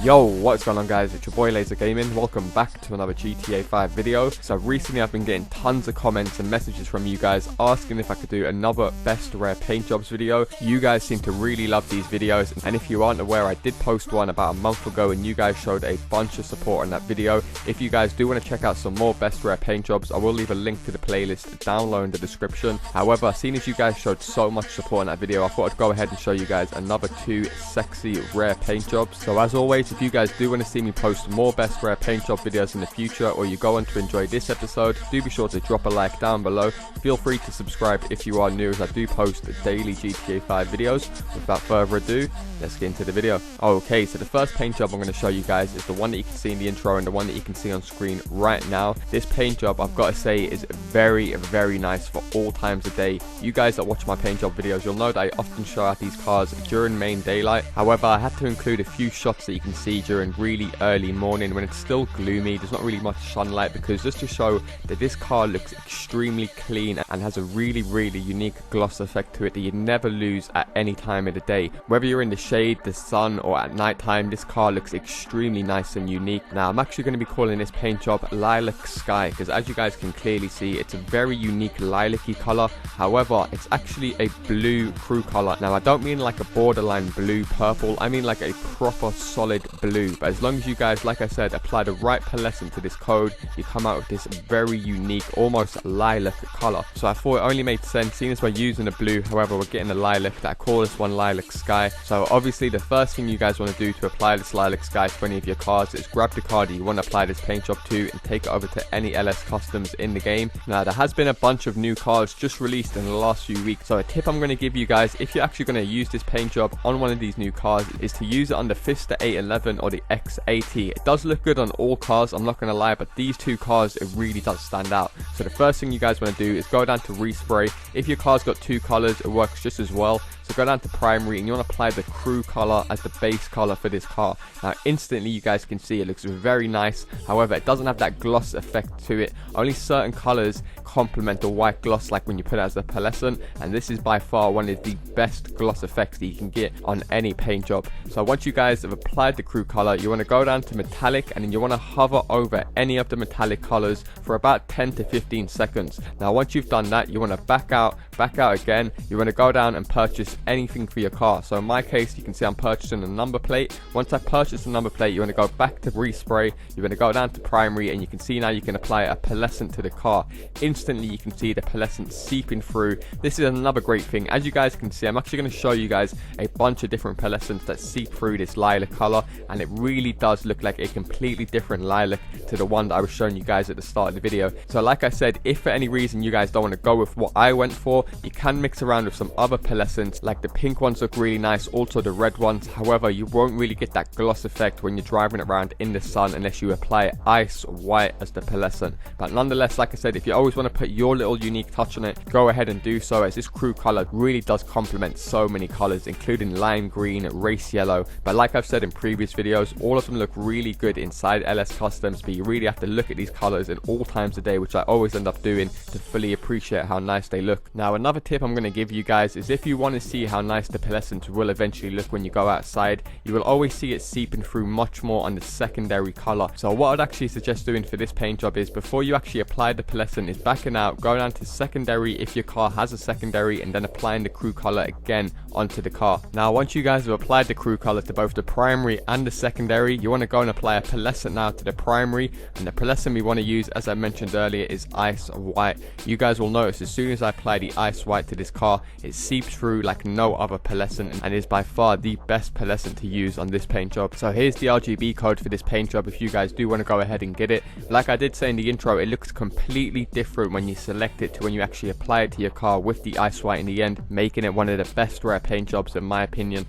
Yo, what's going on guys, it's your boy LaazrGaming. Welcome back to another GTA 5 video. So recently I've been getting tons of comments and messages from you guys asking if I could do another best rare paint jobs video. You guys seem to really love these videos, and if you aren't aware, I did post one about a month ago and you guys showed a bunch of support on that video. If you guys do want to check out some more best rare paint jobs, I will leave a link to the playlist down low in the description. However, seeing as you guys showed so much support on that video, I thought I'd go ahead and show you guys another two sexy rare paint jobs. So as always, if you guys do want to see me post more best rare paint job videos in the future, or you go on to enjoy this episode, do be sure to drop a like down below. Feel free to subscribe if you are new, as I do post daily GTA 5 videos. Without further ado, let's get into the video. Okay, so the first paint job I'm going to show you guys is the one that you can see in the intro and the one that you can see on screen right now. This paint job, I've got to say, is very nice for all times of day. You guys that watch my paint job videos, you'll know that I often show out these cars during main daylight. However, I had to include a few shots that you can see during really early morning when it's still gloomy. There's not really much sunlight, because just to show that this car looks extremely clean and has a really unique gloss effect to it that you never lose at any time of the day. Whether you're in the shade, the sun, or at night time, this car looks extremely nice and unique. Now I'm actually going to be calling this paint job Lilac Sky, because as you guys can clearly see, it's a very unique lilac-y color. However, it's actually a blue crew color. Now I don't mean like a borderline blue purple, I mean like a proper solid blue. But as long as you guys, like I said, apply the right pearlescent to this code, you come out with this very unique, almost lilac color. So I thought it only made sense, seeing as we're using a blue, however we're getting a lilac, that I call this one Lilac Sky. So obviously the first thing you guys want to do to apply this Lilac Sky to any of your cars is grab the car that you want to apply this paint job to and take it over to any LS customs in the game. Now there has been a bunch of new cars just released in the last few weeks, so a tip I'm going to give you guys, if you're actually going to use this paint job on one of these new cars, is to use it on the Fiesta 811 or the X80. It does look good on all cars, I'm not going to lie, but these two cars, it really does stand out. So the first thing you guys want to do is go down to respray. If your car's got two colors, it works just as well. So go down to primary and you want to apply the crew color as the base color for this car. Now instantly you guys can see it looks very nice. However, it doesn't have that gloss effect to it. Only certain colors complement the white gloss, like when you put it as the pearlescent, and this is by far one of the best gloss effects that you can get on any paint job. So once you guys have applied the crew color, you want to go down to metallic and then you want to hover over any of the metallic colors for about 10 to 15 seconds. Now once you've done that, you want to back out again. You want to go down and purchase anything for your car. So in my case, you can see I'm purchasing a number plate. Once I purchase a number plate, you want to go back to respray. You're going to go down to primary and you can see now you can apply a pearlescent to the car. Instantly you can see the pearlescent seeping through. This is another great thing. As you guys can see, I'm actually going to show you guys a bunch of different pearlescents that seep through this lilac color, and it really does look like a completely different lilac to the one that I was showing you guys at the start of the video. So like I said, if for any reason you guys don't want to go with what I went for, you can mix around with some other pearlescents. Like the pink ones look really nice, also the red ones. However, you won't really get that gloss effect when you're driving around in the sun unless you apply ice white as the pearlescent. But nonetheless, like I said, if you always want to put your little unique touch on it, go ahead and do so, as this crew color really does complement so many colors, including lime green, race yellow. But like I've said in previous videos, all of them look really good inside LS Customs, but you really have to look at these colors at all times of day, which I always end up doing to fully appreciate how nice they look. Now another tip I'm going to give you guys is, if you want to see how nice the pearlescent will eventually look when you go outside, you will always see it seeping through much more on the secondary color. So what I'd actually suggest doing for this paint job is, before you actually apply the pearlescent, is backing out, go down to secondary if your car has a secondary, and then applying the crew color again onto the car. Now once you guys have applied the crew color to both the primary and the secondary, you want to go and apply a pearlescent now to the primary, and the pearlescent we want to use, as I mentioned earlier, is ice white. You guys will notice as soon as I apply the ice white to this car, it seeps through like no other pearlescent, and is by far the best pearlescent to use on this paint job. So here's the RGB code for this paint job if you guys do want to go ahead and get it. Like I did say in the intro, it looks completely different when you select it to when you actually apply it to your car with the ice white in the end, making it one of the best rare paint jobs in my opinion.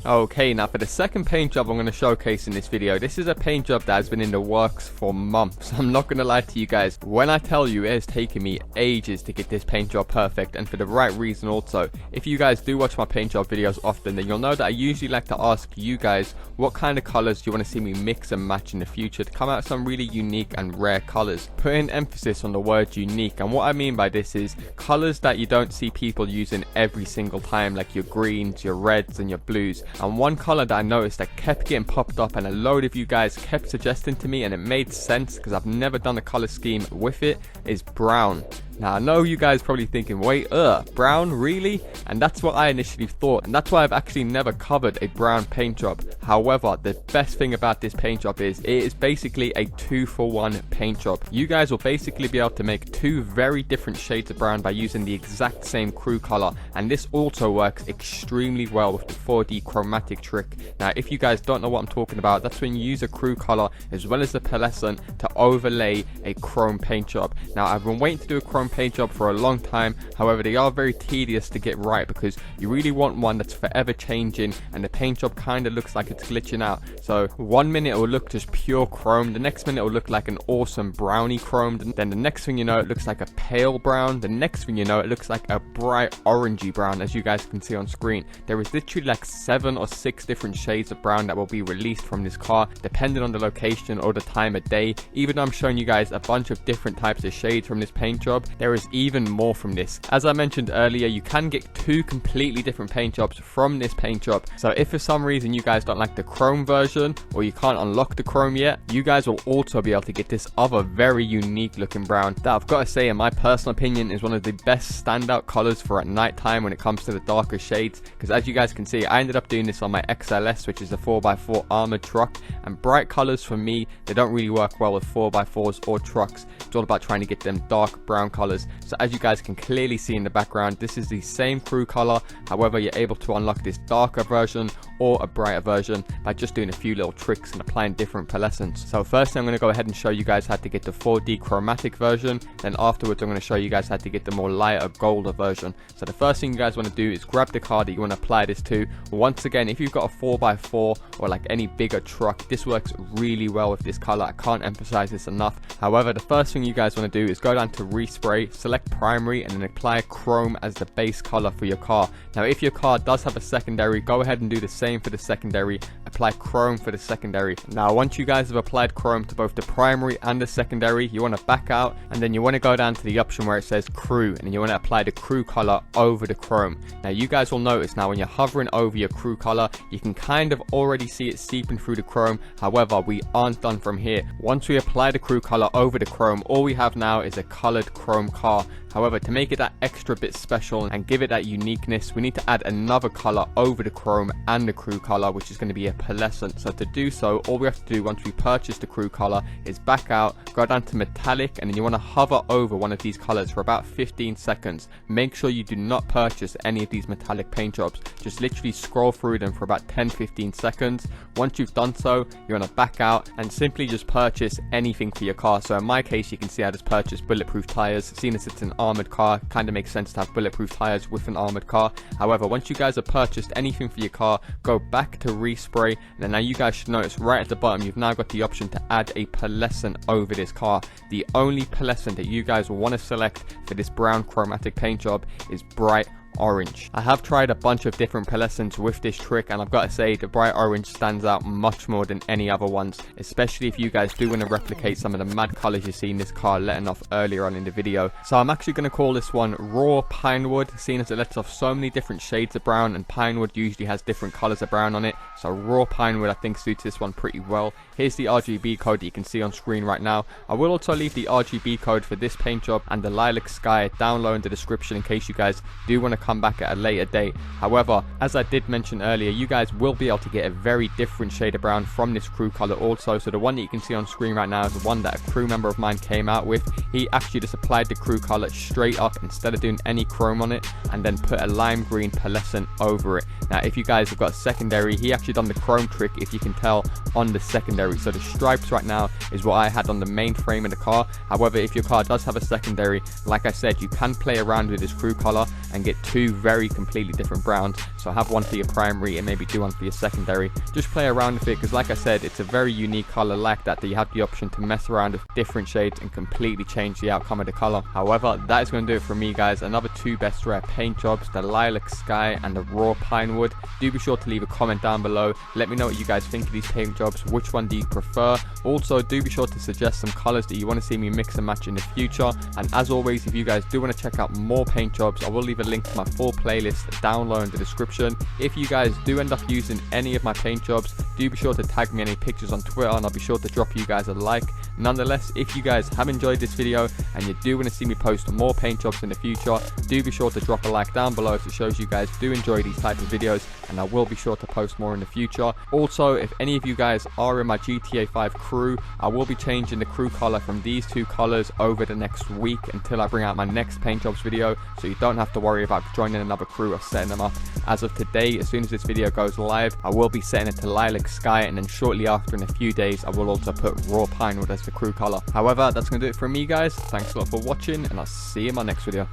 Okay, now for the second paint job I'm going to showcase in this video, this is a paint job that has been in the works for months. I'm not going to lie to you guys, when I tell you it has taken me ages to get this paint job perfect, and for the right reason also. If you guys do watch my paint job videos often, then you'll know that I usually like to ask you guys what kind of colors you want to see me mix and match in the future to come out with some really unique and rare colors. Putting emphasis on the word unique, and what I mean by this is colors that you don't see people using every single time, like your greens, your reds and your blues. And one color that I noticed that kept getting popped up and a load of you guys kept suggesting to me, and it made sense because I've never done a color scheme with it, is brown. Now I know you guys probably thinking, wait, brown, really? And that's what I initially thought, and that's why I've actually never covered a brown paint job. However, the best thing about this paint job is it is basically a 2-for-1 paint job. You guys will basically be able to make two very different shades of brown by using the exact same crew color, and this also works extremely well with the 4D chromatic trick. Now if you guys don't know what I'm talking about, that's when you use a crew color as well as the pearlescent to overlay a chrome paint job. Now I've been waiting to do a chrome paint job for a long time, however they are very tedious to get right because you really want one that's forever changing and the paint job kind of looks like it's glitching out. So 1 minute it will look just pure chrome, the next minute it will look like an awesome brownie chrome, then the next thing you know it looks like a pale brown, the next thing you know it looks like a bright orangey brown, as you guys can see on screen. There is literally like 7 or 6 different shades of brown that will be released from this car depending on the location or the time of day. Even though I'm showing you guys a bunch of different types of shades from this paint job, there is even more from this. As I mentioned earlier, you can get 2 completely different paint jobs from this paint job. So if for some reason you guys don't like the chrome version or you can't unlock the chrome yet, you guys will also be able to get this other very unique looking brown that I've got to say in my personal opinion is one of the best standout colors for at night time when it comes to the darker shades, because as you guys can see I ended up doing this on my XLS, which is a 4x4 armored truck, and bright colors for me, they don't really work well with 4x4s or trucks. It's all about trying to get them dark brown colors. So as you guys can clearly see in the background, this is the same crew color, however you're able to unlock this darker version or a brighter version by just doing a few little tricks and applying different pearlescents. So first I'm going to go ahead and show you guys how to get the 4D chromatic version, then afterwards I'm going to show you guys how to get the more lighter golder version. So the first thing you guys want to do is grab the car that you want to apply this to. Once again, if you've got a 4x4 or like any bigger truck, this works really well with this color. I can't emphasize this enough. However, the first thing you guys want to do is go down to respray, select primary, and then apply chrome as the base color for your car. Now if your car does have a secondary, go ahead and do the same for the secondary, apply chrome for the secondary. Now once you guys have applied chrome to both the primary and the secondary, you want to back out and then you want to go down to the option where it says crew, and you want to apply the crew color over the chrome. Now you guys will notice now when you're hovering over your crew color, you can kind of already see it seeping through the chrome. However, we aren't done from here. Once we apply the crew color over the chrome, all we have now is a colored chrome car. However, to make it that extra bit special and give it that uniqueness, we need to add another color over the chrome and the crew color, which is going to be a pearlescent. So to do so, all we have to do once we purchase the crew color is back out, go down to metallic, and then you want to hover over one of these colors for about 15 seconds. Make sure you do not purchase any of these metallic paint jobs. Just literally scroll through them for about 10-15 seconds. Once you've done so, you want to back out and simply just purchase anything for your car. So in my case, you can see I just purchased bulletproof tires. Seeing as it's an armored car, kind of makes sense to have bulletproof tires with an armored car. However, once you guys have purchased anything for your car, go back to respray, and then now you guys should notice right at the bottom you've now got the option to add a pearlescent over this car. The only pearlescent that you guys will want to select for this brown chromatic paint job is bright orange. I have tried a bunch of different pearlescents with this trick, and I've got to say the bright orange stands out much more than any other ones, especially if you guys do want to replicate some of the mad colors you see in this car letting off earlier on in the video. So I'm actually going to call this one raw Pinewood, seeing as it lets off so many different shades of brown, and Pinewood usually has different colors of brown on it. So raw Pinewood I think suits this one pretty well. Here's the RGB code that you can see on screen right now. I will also leave the RGB code for this paint job and the Lilac Sky down low in the description in case you guys do want to come back at a later date. However, as I did mention earlier, you guys will be able to get a very different shade of brown from this crew color also. So the one that you can see on screen right now is the one that a crew member of mine came out with. He actually just applied the crew color straight up instead of doing any chrome on it, and then put a lime green pearlescent over it. Now if you guys have got a secondary, he actually done the chrome trick, if you can tell, on the secondary. So the stripes right now is what I had on the main frame of the car. However, if your car does have a secondary, like I said, you can play around with this crew color and get two very completely different browns. So have one for your primary and maybe do one for your secondary. Just play around with it, because like I said, it's a very unique color like that you have the option to mess around with different shades and completely change the outcome of the color. However, that is going to do it for me, guys. Another two best rare paint jobs, the Lilac Sky and the Raw Pinewood. Do be sure to leave a comment down below. Let me know what you guys think of these paint jobs. Which one do you prefer? Also, do be sure to suggest some colors that you want to see me mix and match in the future. And as always, if you guys do want to check out more paint jobs, I will leave a link to my full playlist down low in the description. If you guys do end up using any of my paint jobs, do be sure to tag me any pictures on Twitter and I'll be sure to drop you guys a like. Nonetheless, if you guys have enjoyed this video and you do want to see me post more paint jobs in the future, do be sure to drop a like down below as it shows you guys do enjoy these type of videos, and I will be sure to post more in the future. Also, if any of you guys are in my GTA 5 crew, I will be changing the crew color from these two colors over the next week until I bring out my next paint jobs video, so you don't have to worry about joining another crew or setting them up. As of today, as soon as this video goes live, I will be setting it to Lilac Sky, and then shortly after, in a few days, I will also put Raw Pinewood as the crew color. However, that's going to do it for me, guys. Thanks a lot for watching, and I'll see you in my next video.